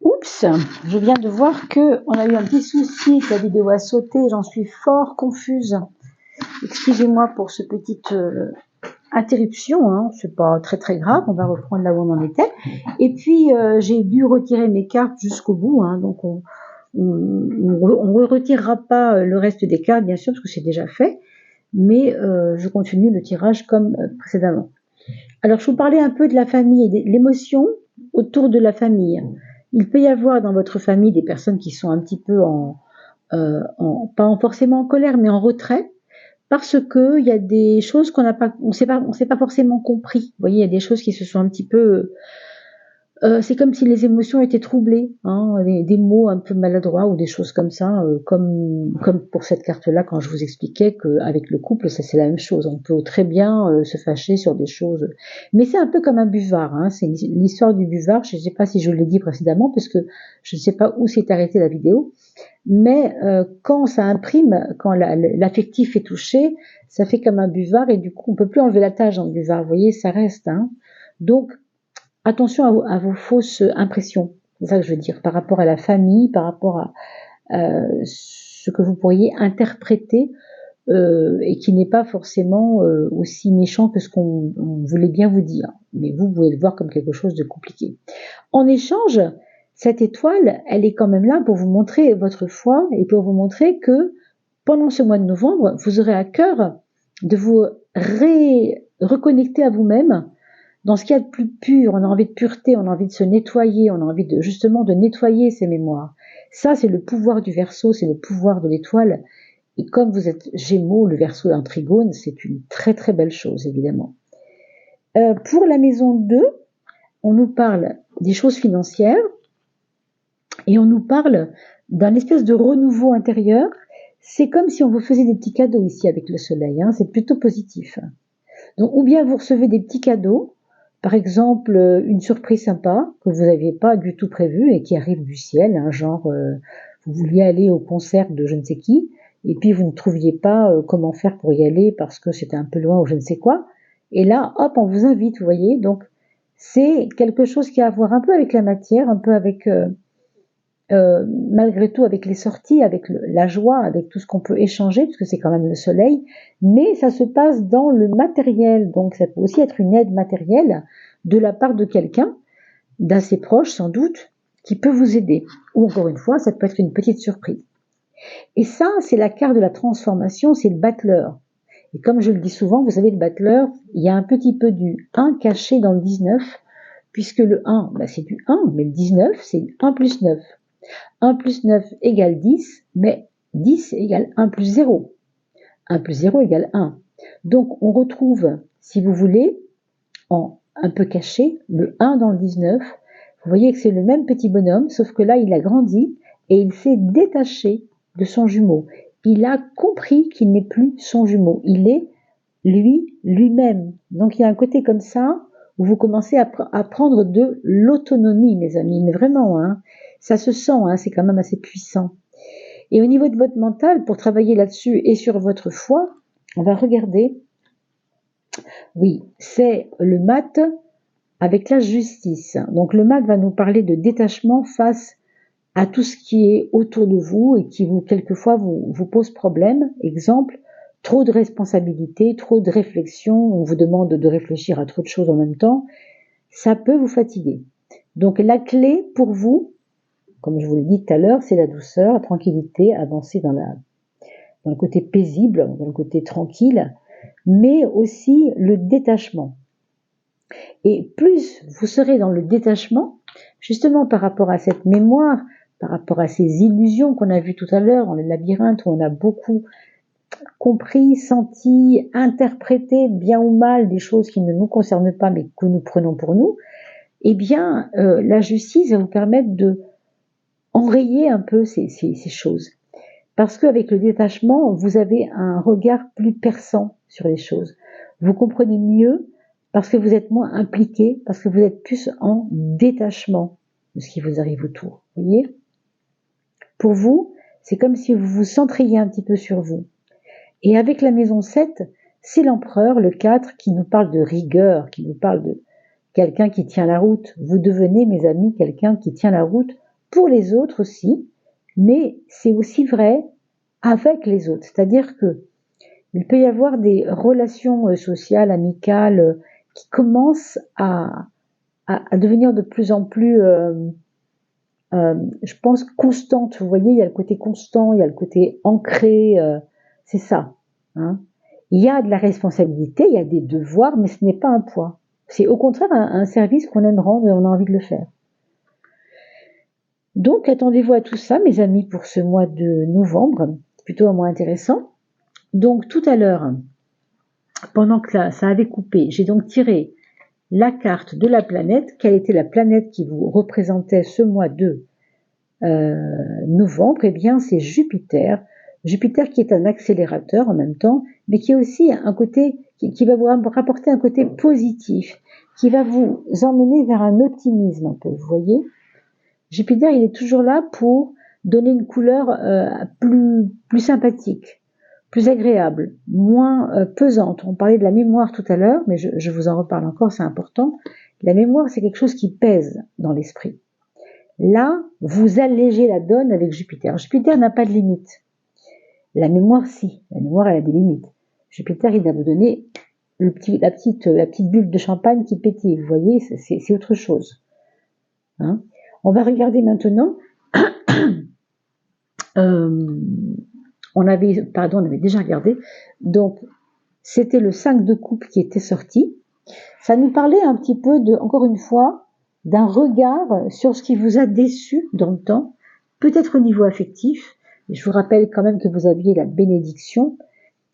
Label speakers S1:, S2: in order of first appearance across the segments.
S1: Oups, je viens de voir que on a eu un petit souci, que la vidéo a sauté, j'en suis fort confuse. Excusez-moi pour ce petite interruption, hein. C'est pas très grave, on va reprendre là où on en était. Et puis j'ai dû retirer mes cartes jusqu'au bout, hein, donc on ne retirera pas le reste des cartes, bien sûr, parce que c'est déjà fait, mais je continue le tirage comme précédemment. Alors, je vous parlais un peu de la famille et de l'émotion autour de la famille. Il peut y avoir dans votre famille des personnes qui sont un petit peu pas forcément en colère, mais en retrait, parce que il y a des choses on sait pas forcément compris. Vous voyez, il y a des choses qui se sont un petit peu c'est comme si les émotions étaient troublées, hein, des mots un peu maladroits ou des choses comme ça, comme pour cette carte-là quand je vous expliquais qu'avec le couple, ça c'est la même chose. On peut très bien se fâcher sur des choses, mais c'est un peu comme un buvard. Hein, c'est l'histoire du buvard. Je ne sais pas si je l'ai dit précédemment parce que je ne sais pas où s'est arrêtée la vidéo, mais quand ça imprime, quand l'affectif est touché, ça fait comme un buvard et du coup on peut plus enlever la tâche dans le buvard. Vous voyez, ça reste. Hein. Donc attention à vos fausses impressions, c'est ça que je veux dire, par rapport à la famille, par rapport à ce que vous pourriez interpréter et qui n'est pas forcément aussi méchant que ce qu'on voulait bien vous dire. Mais vous pouvez le voir comme quelque chose de compliqué. En échange, cette étoile, elle est quand même là pour vous montrer votre foi et pour vous montrer que pendant ce mois de novembre, vous aurez à cœur de vous reconnecter à vous-même dans ce qu'il y a de plus pur. On a envie de pureté, on a envie de se nettoyer, on a envie justement de nettoyer ses mémoires. Ça, c'est le pouvoir du Verseau, c'est le pouvoir de l'étoile. Et comme vous êtes Gémeaux, le Verseau est un trigone, c'est une très belle chose, évidemment. Pour la maison 2, on nous parle des choses financières et on nous parle d'un espèce de renouveau intérieur. C'est comme si on vous faisait des petits cadeaux ici avec le soleil, hein, c'est plutôt positif. Donc, ou bien vous recevez des petits cadeaux, par exemple une surprise sympa que vous n'aviez pas du tout prévue et qui arrive du ciel, hein, genre vous vouliez aller au concert de je ne sais qui, et puis vous ne trouviez pas comment faire pour y aller parce que c'était un peu loin ou je ne sais quoi, et là, hop, on vous invite, vous voyez, donc c'est quelque chose qui a à voir un peu avec la matière, un peu avec... malgré tout avec les sorties, avec la joie, avec tout ce qu'on peut échanger, parce que c'est quand même le soleil, mais ça se passe dans le matériel, donc ça peut aussi être une aide matérielle de la part de quelqu'un, d'assez proche sans doute, qui peut vous aider. Ou encore une fois, ça peut être une petite surprise. Et ça, c'est la carte de la transformation, c'est le battleur. Et comme je le dis souvent, vous savez, le battleur, il y a un petit peu du 1 caché dans le 19, puisque le 1, c'est du 1, mais le 19, c'est 1 plus 9. 1 plus 9 égale 10, mais 10 égale 1 plus 0. 1 plus 0 égale 1. Donc, on retrouve, si vous voulez, un peu caché, le 1 dans le 19. Vous voyez que c'est le même petit bonhomme, sauf que là, il a grandi et il s'est détaché de son jumeau. Il a compris qu'il n'est plus son jumeau. Il est lui-même. Donc, il y a un côté comme ça où vous commencez à prendre de l'autonomie, mes amis. Mais vraiment, hein, ça se sent, hein, c'est quand même assez puissant. Et au niveau de votre mental, pour travailler là-dessus et sur votre foi, on va regarder. Oui, c'est le mat avec la justice. Donc le mat va nous parler de détachement face à tout ce qui est autour de vous et qui quelquefois vous pose problème. Exemple, trop de responsabilités, trop de réflexion, on vous demande de réfléchir à trop de choses en même temps, ça peut vous fatiguer. Donc la clé pour vous, comme je vous l'ai dit tout à l'heure, c'est la douceur, la tranquillité, avancer dans le côté paisible, dans le côté tranquille, mais aussi le détachement. Et plus vous serez dans le détachement, justement par rapport à cette mémoire, par rapport à ces illusions qu'on a vues tout à l'heure dans le labyrinthe où on a beaucoup compris, senti, interprété bien ou mal des choses qui ne nous concernent pas mais que nous prenons pour nous, eh bien la justice va vous permettre de enrayer un peu ces choses. Parce qu'avec le détachement, vous avez un regard plus perçant sur les choses. Vous comprenez mieux parce que vous êtes moins impliqué, parce que vous êtes plus en détachement de ce qui vous arrive autour. Vous voyez ? Pour vous, c'est comme si vous vous centriez un petit peu sur vous. Et avec la maison 7, c'est l'empereur, le 4, qui nous parle de rigueur, qui nous parle de quelqu'un qui tient la route. Vous devenez, mes amis, quelqu'un qui tient la route pour les autres aussi, mais c'est aussi vrai avec les autres. C'est-à-dire que il peut y avoir des relations sociales, amicales, qui commencent à devenir de plus en plus, je pense, constantes. Vous voyez, il y a le côté constant, il y a le côté ancré, c'est ça. Hein. Il y a de la responsabilité, il y a des devoirs, mais ce n'est pas un poids. C'est au contraire un service qu'on aime rendre et on a envie de le faire. Donc, attendez-vous à tout ça, mes amis, pour ce mois de novembre. Plutôt un mois intéressant. Donc, tout à l'heure, pendant que ça avait coupé, j'ai donc tiré la carte de la planète. Quelle était la planète qui vous représentait ce mois de novembre? Eh bien, c'est Jupiter. Jupiter qui est un accélérateur en même temps, mais qui a aussi un côté qui va vous rapporter un côté positif, qui va vous emmener vers un optimisme un peu, vous voyez. Jupiter, il est toujours là pour donner une couleur plus sympathique, plus agréable, moins pesante. On parlait de la mémoire tout à l'heure, mais je vous en reparle encore, c'est important. La mémoire, c'est quelque chose qui pèse dans l'esprit. Là, vous allégez la donne avec Jupiter. Jupiter n'a pas de limite. La mémoire, si. La mémoire, elle a des limites. Jupiter, il va vous donner la petite bulle de champagne qui pétille. Vous voyez, c'est autre chose. Hein? On va regarder maintenant. On avait déjà regardé. Donc, c'était le 5 de coupe qui était sorti. Ça nous parlait un petit peu encore une fois, d'un regard sur ce qui vous a déçu dans le temps, peut-être au niveau affectif. Et je vous rappelle quand même que vous aviez la bénédiction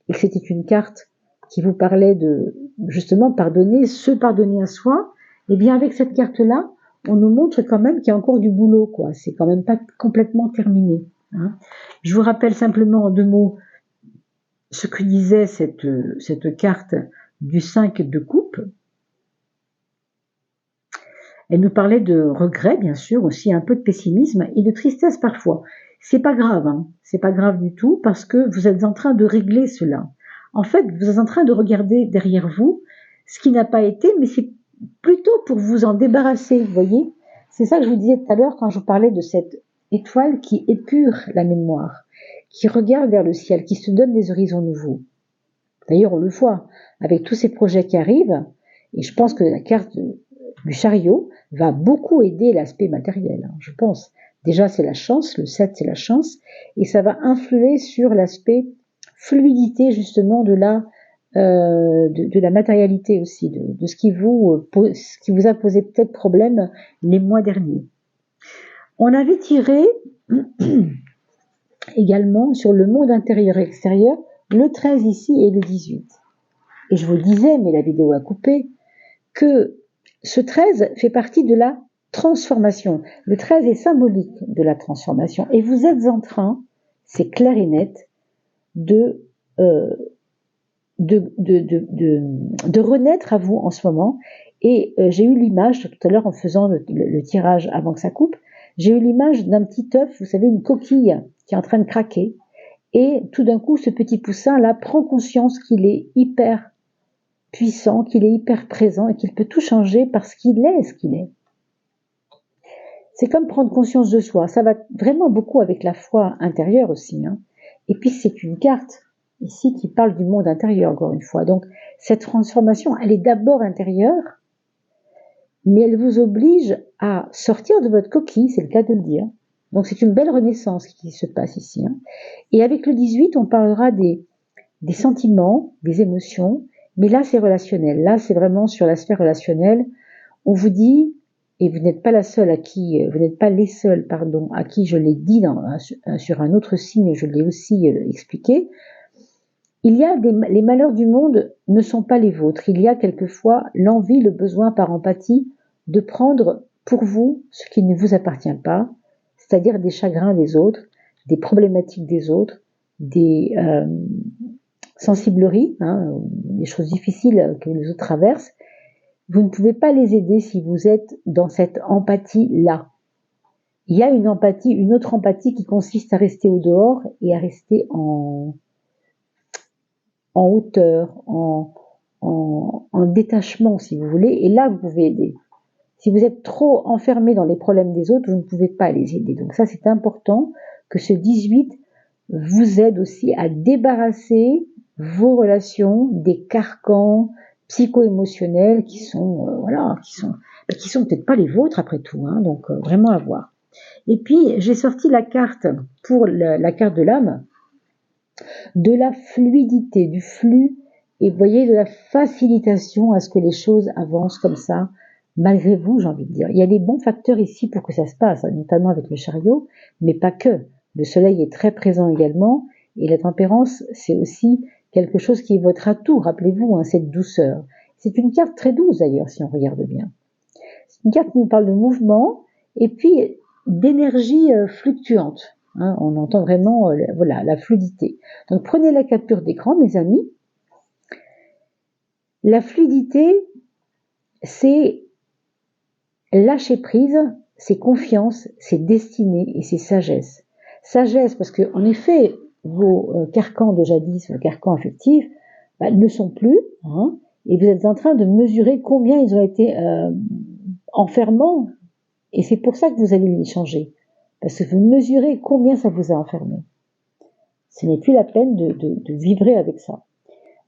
S1: et que c'était une carte qui vous parlait de, justement, se pardonner à soi. Et bien, avec cette carte-là, on nous montre quand même qu'il y a encore du boulot, quoi. C'est quand même pas complètement terminé. Hein. Je vous rappelle simplement en 2 mots ce que disait cette carte du 5 de coupe. Elle nous parlait de regret, bien sûr, aussi un peu de pessimisme et de tristesse parfois. C'est pas grave, hein. C'est pas grave du tout parce que vous êtes en train de régler cela. En fait, vous êtes en train de regarder derrière vous ce qui n'a pas été, mais c'est plutôt pour vous en débarrasser, vous voyez. C'est ça que je vous disais tout à l'heure quand je vous parlais de cette étoile qui épure la mémoire, qui regarde vers le ciel, qui se donne des horizons nouveaux. D'ailleurs, on le voit avec tous ces projets qui arrivent, et je pense que la carte du chariot va beaucoup aider l'aspect matériel, hein, je pense. Déjà, c'est la chance, le 7, c'est la chance, et ça va influer sur l'aspect fluidité, justement, de la matérialité aussi, de ce qui vous a posé peut-être problème les mois derniers. On avait tiré également sur le monde intérieur et extérieur, le 13 ici et le 18. Et je vous le disais, mais la vidéo a coupé, que ce 13 fait partie de la transformation. Le 13 est symbolique de la transformation. Et vous êtes en train, c'est clair et net, de renaître à vous en ce moment. Et j'ai eu l'image, tout à l'heure en faisant le tirage avant que ça coupe, j'ai eu l'image d'un petit œuf, vous savez, une coquille qui est en train de craquer. Et tout d'un coup, ce petit poussin-là prend conscience qu'il est hyper puissant, qu'il est hyper présent et qu'il peut tout changer parce qu'il est ce qu'il est. C'est comme prendre conscience de soi. Ça va vraiment beaucoup avec la foi intérieure aussi. Hein. Et puis c'est une carte ici qui parle du monde intérieur, encore une fois. Donc cette transformation, elle est d'abord intérieure, mais elle vous oblige à sortir de votre coquille, c'est le cas de le dire. Donc c'est une belle renaissance qui se passe ici. Hein. Et avec le 18, on parlera des sentiments, des émotions, mais là c'est relationnel. Là c'est vraiment sur l'aspect relationnel. On vous dit, et vous n'êtes pas les seuls, à qui je l'ai dit sur un autre signe, je l'ai aussi expliqué. Il y a les malheurs du monde ne sont pas les vôtres. Il y a quelquefois l'envie, le besoin par empathie de prendre pour vous ce qui ne vous appartient pas, c'est-à-dire des chagrins des autres, des problématiques des autres, des sensibleries, hein, des choses difficiles que les autres traversent. Vous ne pouvez pas les aider si vous êtes dans cette empathie-là. Il y a une autre empathie qui consiste à rester au dehors et à rester en hauteur, en détachement, si vous voulez. Et là, vous pouvez aider. Si vous êtes trop enfermé dans les problèmes des autres, vous ne pouvez pas les aider. Donc ça, c'est important que ce 18 vous aide aussi à débarrasser vos relations des carcans psycho-émotionnels qui sont, qui sont peut-être pas les vôtres après tout, hein, donc vraiment à voir. Et puis, j'ai sorti la carte pour la carte de l'âme, de la fluidité, du flux, et vous voyez, de la facilitation à ce que les choses avancent comme ça, malgré vous, j'ai envie de dire. Il y a des bons facteurs ici pour que ça se passe, notamment avec le chariot, mais pas que. Le soleil est très présent également, et la tempérance, c'est aussi quelque chose qui est votre atout, rappelez-vous, hein, cette douceur. C'est une carte très douce d'ailleurs, si on regarde bien. C'est une carte qui nous parle de mouvement, et puis d'énergie fluctuante. Hein, on entend vraiment la fluidité. Donc prenez la capture d'écran, mes amis. La fluidité, c'est lâcher prise, c'est confiance, c'est destinée et c'est sagesse. Sagesse parce que en effet, vos carcans de jadis, vos carcans affectifs, ne sont plus, hein, et vous êtes en train de mesurer combien ils ont été enfermants, et c'est pour ça que vous allez les changer. Parce que vous mesurez combien ça vous a enfermé. Ce n'est plus la peine de vibrer avec ça.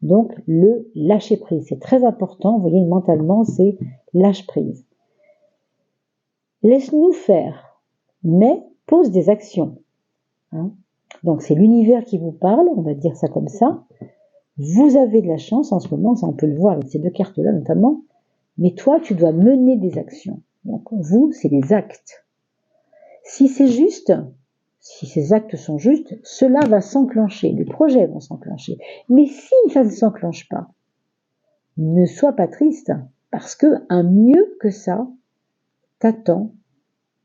S1: Donc, le lâcher prise, c'est très important. Vous voyez, mentalement, c'est lâche prise. Laisse-nous faire, mais pose des actions. Hein. Donc, c'est l'univers qui vous parle, on va dire ça comme ça. Vous avez de la chance en ce moment, ça on peut le voir avec ces deux cartes-là notamment. Mais toi, tu dois mener des actions. Donc, vous, c'est les actes. Si c'est juste, si ces actes sont justes, cela va s'enclencher, les projets vont s'enclencher. Mais si ça ne s'enclenche pas, ne sois pas triste, parce que un mieux que ça t'attend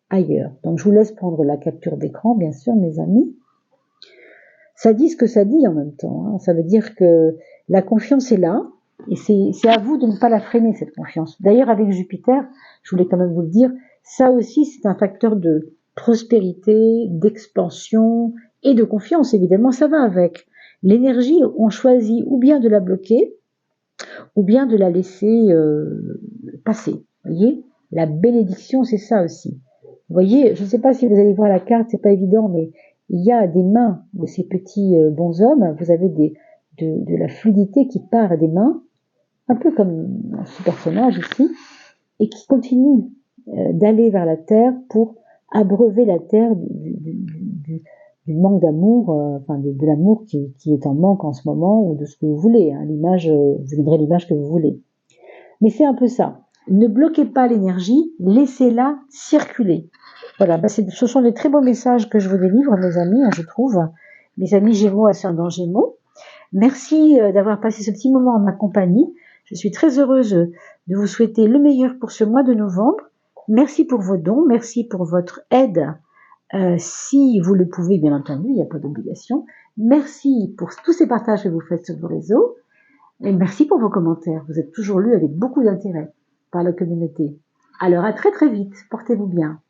S1: ailleurs. Donc je vous laisse prendre la capture d'écran, bien sûr, mes amis. Ça dit ce que ça dit en même temps. Hein. Ça veut dire que la confiance est là, et c'est à vous de ne pas la freiner, cette confiance. D'ailleurs, avec Jupiter, je voulais quand même vous le dire, ça aussi, c'est un facteur de prospérité, d'expansion et de confiance, évidemment, ça va avec. L'énergie, on choisit ou bien de la bloquer, ou bien de la laisser passer. Vous voyez, la bénédiction, c'est ça aussi. Vous voyez, je ne sais pas si vous allez voir la carte, c'est pas évident, mais il y a des mains de ces petits bonshommes, vous avez de la fluidité qui part des mains, un peu comme ce personnage ici, et qui continue d'aller vers la terre pour abreuver la terre du manque d'amour, enfin de l'amour qui est en manque en ce moment, ou de ce que vous voulez, hein, l'image, vous donnerez l'image que vous voulez. Mais c'est un peu ça. Ne bloquez pas l'énergie, laissez-la circuler. Voilà, ce sont des très beaux messages que je vous délivre, mes amis, hein, je trouve. Mes amis Gémeaux, ascendant Gémeaux. Merci d'avoir passé ce petit moment en ma compagnie. Je suis très heureuse de vous souhaiter le meilleur pour ce mois de novembre. Merci pour vos dons, merci pour votre aide. Si vous le pouvez, bien entendu, il n'y a pas d'obligation. Merci pour tous ces partages que vous faites sur vos réseaux. Et merci pour vos commentaires. Vous êtes toujours lus avec beaucoup d'intérêt par la communauté. Alors à très très vite. Portez-vous bien.